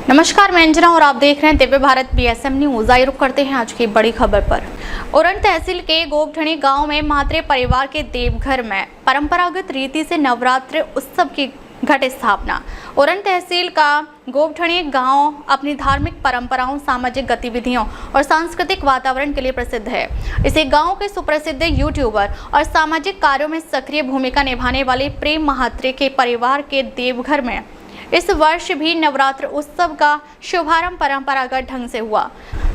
नमस्कार, मैं अंजना और आप देख रहे हैं दिव्य भारत बीएसएम न्यूज। आइए रुक करते हैं आज की बड़ी खबर पर। उरण तहसील के गोपठणी गांव में मात्रे परिवार के देवघर में परंपरागत रीति से नवरात्र उत्सव की घट स्थापना। उरण तहसील का गोपठणी गांव अपनी धार्मिक परंपराओं, सामाजिक गतिविधियों और सांस्कृतिक वातावरण के लिए प्रसिद्ध है। इसे गांव के सुप्रसिद्ध यूट्यूबर और सामाजिक कार्यों में सक्रिय भूमिका निभाने वाले प्रेम महात्रे के परिवार के देवघर में इस वर्ष भी नवरात्र उत्सव का शुभारंभ परंपरागत ढंग से हुआ।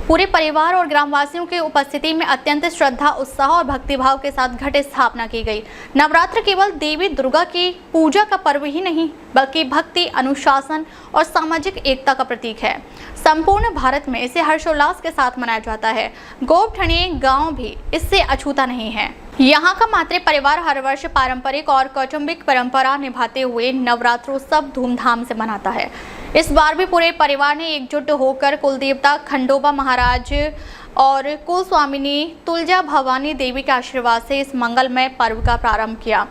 पूरे परिवार और ग्रामवासियों की उपस्थिति में अत्यंत श्रद्धा, उत्साह और भक्तिभाव के साथ घट स्थापना की गई। नवरात्र केवल देवी दुर्गा की पूजा का पर्व ही नहीं, बल्कि भक्ति, अनुशासन और सामाजिक एकता का प्रतीक है। संपूर्ण भारत में इसे हर्षोल्लास के साथ मनाया जाता है। गोपठणी गांव भी इससे अछूता नहीं है। यहाँ का मात्रे परिवार हर वर्ष पारंपरिक और कौटुंबिक परंपरा निभाते हुए नवरात्रोत्सव धूमधाम से मनाता है। इस बार भी पूरे परिवार ने एकजुट होकर कुलदेवता खंडोबा महाराज और कुल स्वामिनी तुलजा भवानी देवी के आशीर्वाद से इस मंगलमय पर्व का प्रारंभ किया।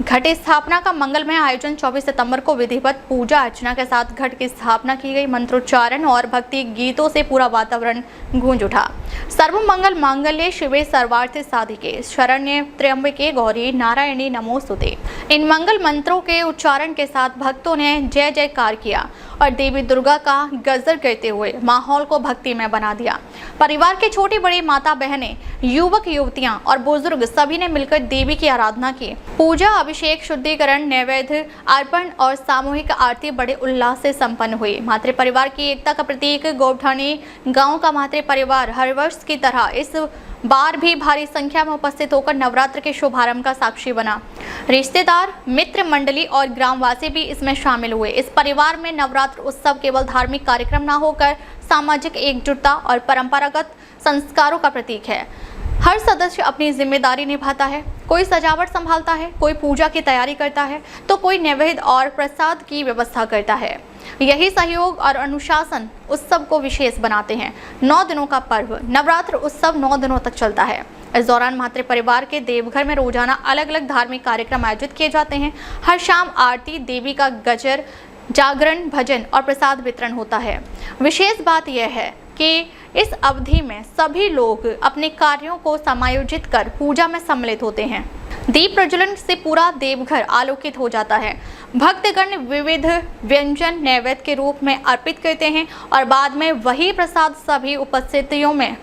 घट स्थापना का मंगलमय आयोजन 24 सितंबर को विधिवत पूजा अर्चना के साथ घट की स्थापना की गई। मंत्रोच्चारण और भक्ति गीतों से पूरा वातावरण गूंज उठा। सर्व मंगल मांगल्ये शिवे सर्वार्थ साधिके शरण्ये त्र्यंबके गौरी नारायणी नमोस्तुते। इन मंगल मंत्रों के उच्चारण के साथ भक्तों ने जय जयकार किया और देवी दुर्गा का गजर करते हुए माहौल को भक्तिमय बना दिया। परिवार के छोटी बड़ी माता बहनें, युवक युवतियां और बुजुर्ग सभी ने मिलकर देवी की आराधना की। पूजा, अभिषेक, शुद्धिकरण, नैवेद्य अर्पण और सामूहिक आरती बड़े उल्लास से संपन्न हुई। मातृ परिवार की एकता का प्रतीक गोपठणी गांव का मातृ परिवार हर वर्ष की तरह इस बार भी भारी संख्या में उपस्थित होकर नवरात्र के शुभारंभ का साक्षी बना। रिश्तेदार, मित्र मंडली और ग्रामवासी भी इसमें शामिल हुए। इस परिवार में नवरात्र उत्सव केवल धार्मिक कार्यक्रम न होकर सामाजिक एकजुटता और परंपरागत संस्कारों का प्रतीक है। हर सदस्य अपनी जिम्मेदारी निभाता है। कोई सजावट संभालता है, कोई पूजा की तैयारी करता है, तो कोई नैवेद्य और प्रसाद की व्यवस्था करता है। यही सहयोग और अनुशासन उत्सव को विशेष बनाते हैं। 9 दिनों का पर्व नवरात्र उत्सव 9 दिनों तक चलता है। इस दौरान मातृ परिवार के देवघर में रोजाना अलग अलग धार्मिक कार्यक्रम आयोजित किए जाते हैं। हर शाम आरती, देवी का गजर, जागरण, भजन और प्रसाद वितरण होता है। विशेष बात यह है कि इस अवधि में सभी लोग अपने कार्यों को समायोजित कर पूजा में सम्मिलित होते हैं। दीप प्रज्वलन से पूरा देवघर आलोकित हो जाता है। भक्तगण विविध व्यंजन नैवेद्य के रूप में अर्पित करते हैं और बाद में वही प्रसाद सभी उपस्थितियों में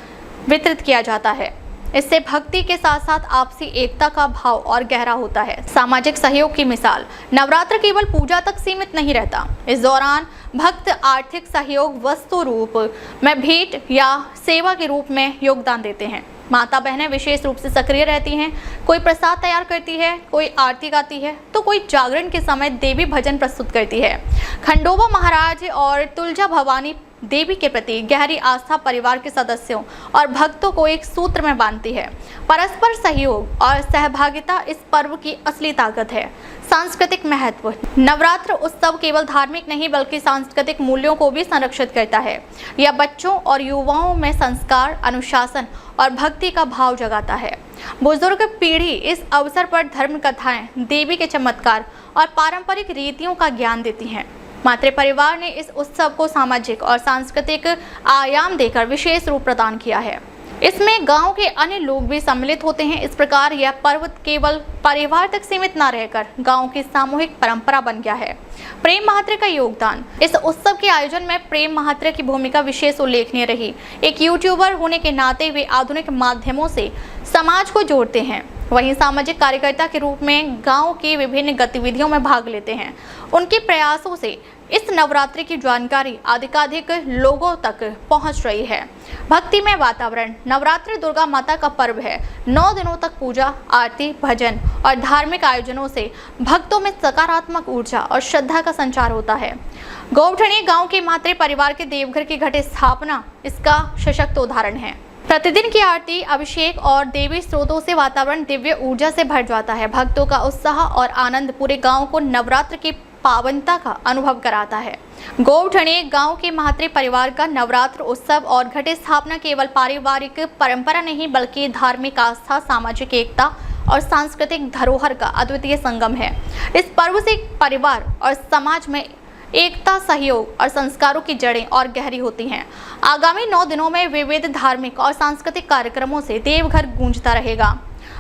वितरित किया जाता है। इससे भक्ति के साथ साथ आपसी एकता का भाव और गहरा होता है। सामाजिक सहयोग की मिसाल, नवरात्र केवल पूजा तक सीमित नहीं रहता। इस दौरान भक्त आर्थिक सहयोग वस्तु रूप में भेंट या सेवा के रूप में योगदान देते हैं। माता बहनें विशेष रूप से सक्रिय रहती हैं। कोई प्रसाद तैयार करती है, कोई आरती गाती है, तो कोई जागरण के समय देवी भजन प्रस्तुत करती है। खंडोबा महाराज और तुलजा भवानी देवी के प्रति गहरी आस्था परिवार के सदस्यों और भक्तों को एक सूत्र में बांधती है। परस्पर सहयोग और सहभागिता इस पर्व की असली ताकत है। सांस्कृतिक महत्व, नवरात्र उत्सव केवल धार्मिक नहीं बल्कि सांस्कृतिक मूल्यों को भी संरक्षित करता है। यह बच्चों और युवाओं में संस्कार, अनुशासन और भक्ति का भाव जगाता है। बुजुर्ग पीढ़ी इस अवसर पर धर्म कथाएं, देवी के चमत्कार और पारंपरिक रीतियों का ज्ञान देती हैं। मातृ परिवार ने इस उत्सव को सामाजिक और सांस्कृतिक आयाम देकर विशेष रूप प्रदान किया है। इसमें गांव के अन्य लोग भी सम्मिलित होते हैं। इस प्रकार यह पर्व केवल परिवार तक सीमित न रहकर गांव की सामूहिक परंपरा बन गया है। प्रेम महात्रे का योगदान, इस उत्सव के आयोजन में प्रेम महात्रे की भूमिका विशेष उल्लेखनीय रही। एक यूट्यूबर होने के नाते वे आधुनिक माध्यमों से समाज को जोड़ते हैं, वहीं सामाजिक कार्यकर्ता के रूप में गांव की विभिन्न गतिविधियों में भाग लेते हैं। उनके प्रयासों से इस नवरात्रि की जानकारी अधिकाधिक लोगों तक पहुंच रही है। भक्तिमय वातावरण, नवरात्रि दुर्गा माता का पर्व है। 9 दिनों तक पूजा, आरती, भजन और धार्मिक आयोजनों से भक्तों में सकारात्मक ऊर्जा और श्रद्धा का संचार होता है। गोपठणी गांव के मातृ परिवार के देवघर की घट स्थापना इसका सशक्त उदाहरण है। प्रतिदिन की आरती, अभिषेक और देवी स्रोतों से वातावरण दिव्य ऊर्जा से भर जाता है। भक्तों का उत्साह और आनंद पूरे गांव को नवरात्र की पावनता का अनुभव कराता है। गोपठणी गांव के मातृ परिवार का नवरात्र उत्सव और घट स्थापना केवल पारिवारिक परंपरा नहीं बल्कि धार्मिक आस्था, सामाजिक एकता और सांस्कृतिक धरोहर का अद्वितीय संगम है। इस पर्व से परिवार और समाज में एकता, सहयोग और संस्कारों की जड़ें और गहरी होती हैं। आगामी 9 दिनों में विविध धार्मिक और सांस्कृतिक कार्यक्रमों से देवघर गूंजता रहेगा।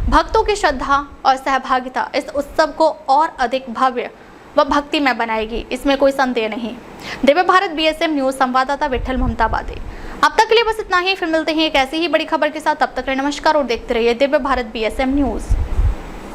भक्तों की श्रद्धा और सहभागिता इस उत्सव को और अधिक भव्य व भक्तिमय बनाएगी, इसमें कोई संदेह नहीं। दिव्य भारत बीएसएम न्यूज संवाददाता विठल ममताबादी। अब तक के लिए बस इतना ही, फिर मिलते हैं एक ऐसी ही बड़ी खबर के साथ। तब तक के लिए नमस्कार और देखते रहिए दिव्य भारत बीएसएम न्यूज।